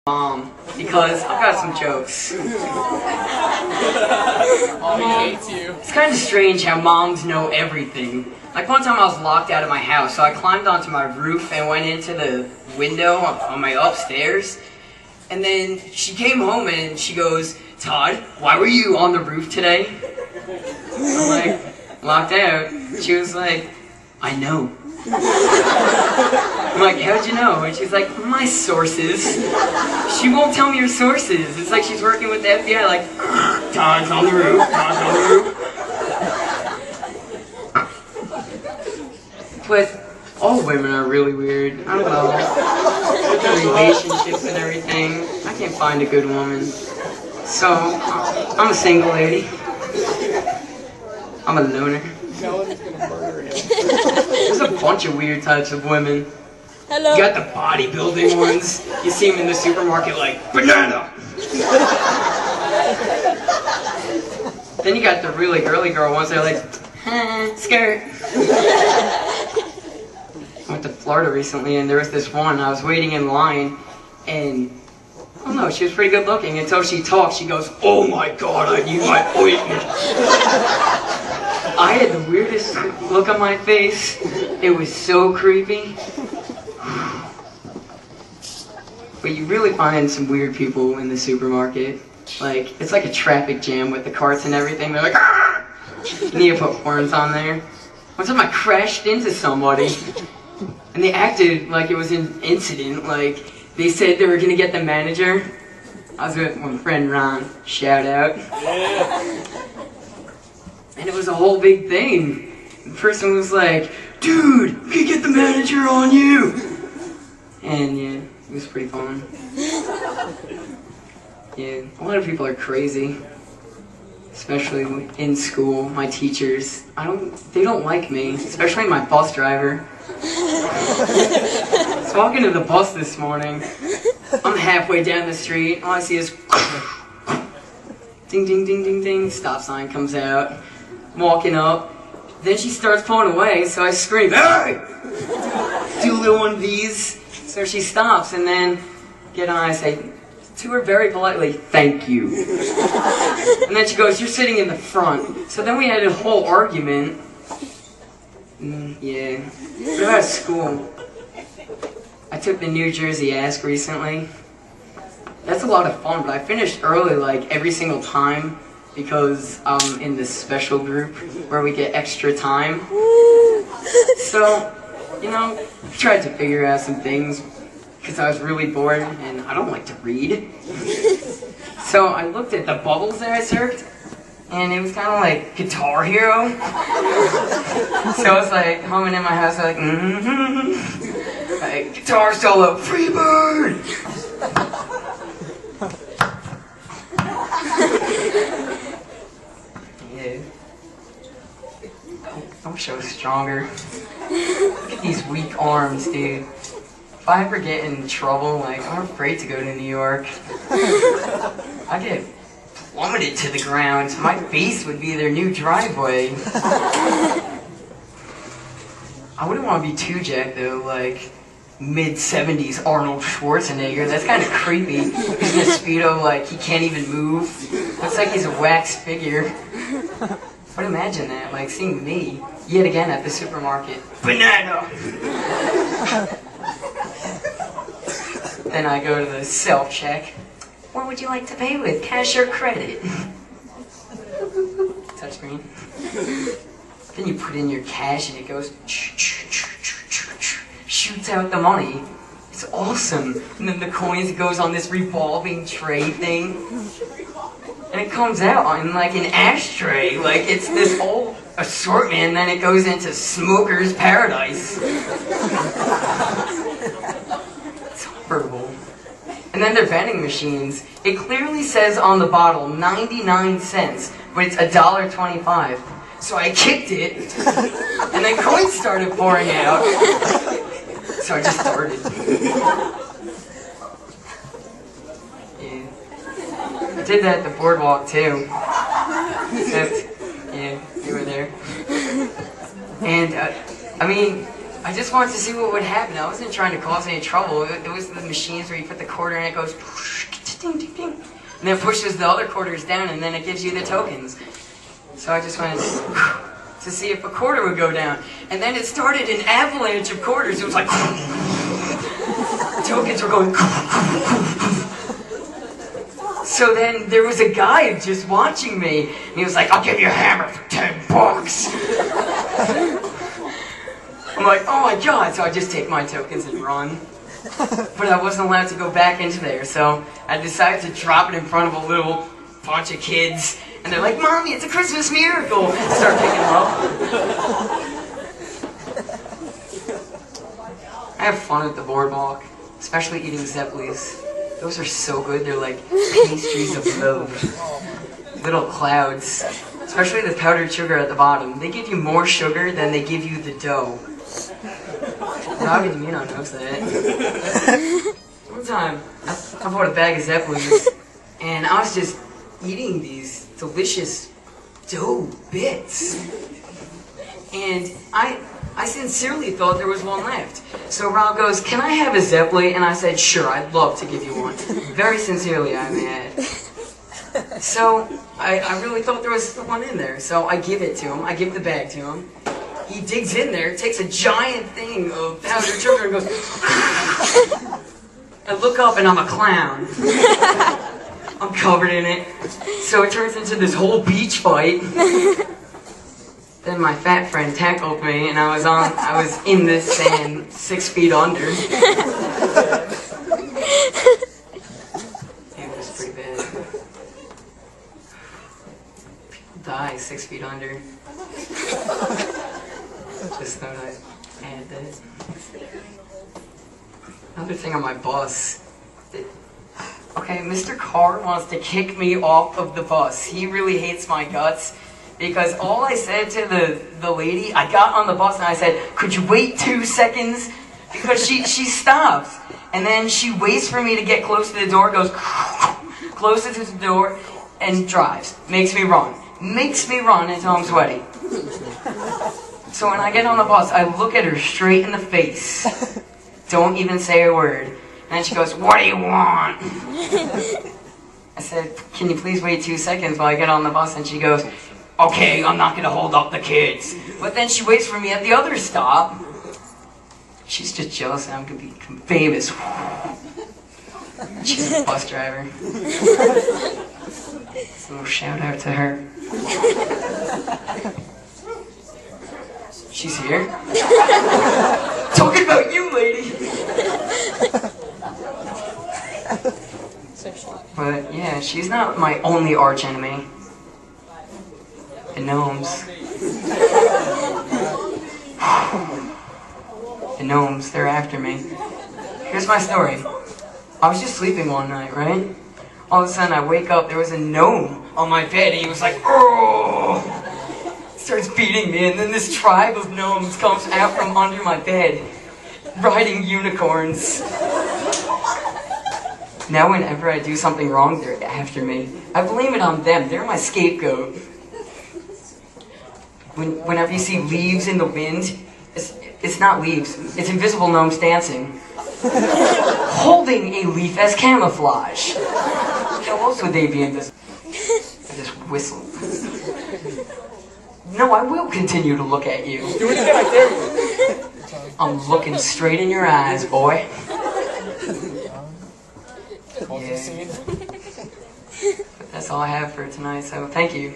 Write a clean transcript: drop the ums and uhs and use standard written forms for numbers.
Mom, because I've got some jokes. Oh, he hates you. It's kind of strange how moms know everything. Like one time I was locked out of my house, so I climbed onto my roof and went into the window on my upstairs. And then she came home and she goes, "Todd, why were you on the roof today?" I'm like, "Locked out." She was like, "I know." I'm like, "How'd you know?" And she's like, "My sources." She won't tell me her sources. It's like she's working with the FBI, like, "Todd's on the roof, Todd's on the roof." But all women are really weird. I don't know. With their relationships and everything. I can't find a good woman. So, I'm a single lady. I'm a loner. There's a bunch of weird types of women. Hello. You got the bodybuilding ones. You see them in the supermarket like, "Banana!" Then you got the really girly girl ones that are like, "Skirt." I went to Florida recently and there was this one, I was waiting in line and, I don't know, she was pretty good looking until she talked. She goes, "Oh my god, I need my ointment." I had the weirdest look on my face. It was so creepy. But you really find some weird people in the supermarket. Like, it's like a traffic jam with the carts and everything. They're like, "Ah!" You need to put horns on there. One time I crashed into somebody, and they acted like it was an incident. Like, they said they were gonna get the manager. I was with my friend Ron. Shout out. And it was a whole big thing. The person was like, "Dude, we can get the manager on you." And yeah, it was pretty fun. Yeah, a lot of people are crazy. Especially in school, my teachers. They don't like me, especially my bus driver. I was walking to the bus this morning. I'm halfway down the street, all I see is ding, ding, ding, ding, ding, stop sign comes out. I'm walking up, then she starts pulling away, so I scream, "Hey!" Do a little one of these, so she stops, and then get on, I say to her very politely, "Thank you." And then she goes, "You're sitting in the front." So then we had a whole argument. Yeah. What about school? I took the New Jersey Ask recently. That's a lot of fun, but I finished early like every single time because I'm in this special group where we get extra time. So, you know, I tried to figure out some things because I was really bored and I don't like to read. So I looked at the bubbles that I circled and it was kind of like Guitar Hero. So I was like humming in my house like, like guitar solo, free bird. Yeah. I wish I was stronger. Look at these weak arms, dude. If I ever get in trouble, like, I'm afraid to go to New York. I get plummeted to the ground. My face would be their new driveway. I wouldn't want to be too jacked, though, like mid-70s Arnold Schwarzenegger. That's kind of creepy. He's in a Speedo, like, he can't even move. Looks like he's a wax figure. But imagine that, like, seeing me, yet again at the supermarket. Banana! Then I go to the self-check. What would you like to pay with, cash or credit? Touchscreen. Then you put in your cash and it goes shoots out the money. It's awesome. And then the coins, it goes on this revolving tray thing. And it comes out in like an ashtray. Like it's this whole assortment and then it goes into smoker's paradise. It's horrible. And then their vending machines. It clearly says on the bottle 99 cents, but it's $1.25. So I kicked it, and then coins started pouring out. So I just started. Yeah. I did that at the boardwalk too. Except, yeah, you were there. And, I mean, I just wanted to see what would happen. I wasn't trying to cause any trouble. It was the machines where you put the quarter in, it goes ding, ding, ding, and then pushes the other quarters down, and then it gives you the tokens. So I just went to see if a quarter would go down, and then it started an avalanche of quarters. It was like the tokens were going. So then there was a guy just watching me, and he was like, "I'll give you a hammer for $10." I'm like, "Oh my god!" So I just take my tokens and run. But I wasn't allowed to go back into there, so I decided to drop it in front of a little bunch of kids, and they're like, "Mommy, it's a Christmas miracle!" I start picking them up. I have fun at the boardwalk, especially eating Zeppelis. Those are so good. They're like pastries of love. Little clouds. Especially the powdered sugar at the bottom. They give you more sugar than they give you the dough. How did you not notice that? One time, I bought a bag of Zeppelis, and I was just eating these delicious dough bits. And I sincerely thought there was one left. So Rob goes, "Can I have a Zeppeli?" And I said, "Sure, I'd love to give you one." Very sincerely, I may add. So I really thought there was one in there. So I give it to him. I give the bag to him. He digs in there, takes a giant thing of powdered sugar and goes, I look up and I'm a clown. I'm covered in it. So it turns into this whole beach fight. Then my fat friend tackled me, and I was in the sand 6 feet under. It was pretty bad. People die 6 feet under. Just thought I'd add that. Another thing on my bus. Okay, Mr. Carr wants to kick me off of the bus. He really hates my guts. Because all I said to the lady, I got on the bus and I said, "Could you wait 2 seconds?" Because she stops. And then she waits for me to get close to the door, goes closer to the door, and drives. Makes me run. Makes me run until I'm sweaty. So when I get on the bus, I look at her straight in the face. Don't even say a word. And then she goes, "What do you want?" I said, "Can you please wait 2 seconds while I get on the bus?" And she goes, "Okay, I'm not going to hold up the kids." But then she waits for me at the other stop. She's just jealous that I'm going to become famous. She's a bus driver. So a shout out to her. She's here. Talking about you, lady. But yeah, she's not my only arch enemy. The gnomes. The gnomes, they're after me. Here's my story. I was just sleeping one night, right? All of a sudden I wake up, there was a gnome on my bed, and he was like, "Oh!" Starts beating me, and then this tribe of gnomes comes out from under my bed, riding unicorns. Now whenever I do something wrong, they're after me. I blame it on them, they're my scapegoat. Whenever you see leaves in the wind, it's not leaves, it's invisible gnomes dancing. Holding a leaf as camouflage. How else would they be invisible? I just whistle. No, I will continue to look at you. Do it again, I dare you. I'm looking straight in your eyes, boy. Yeah. But that's all I have for tonight, so thank you.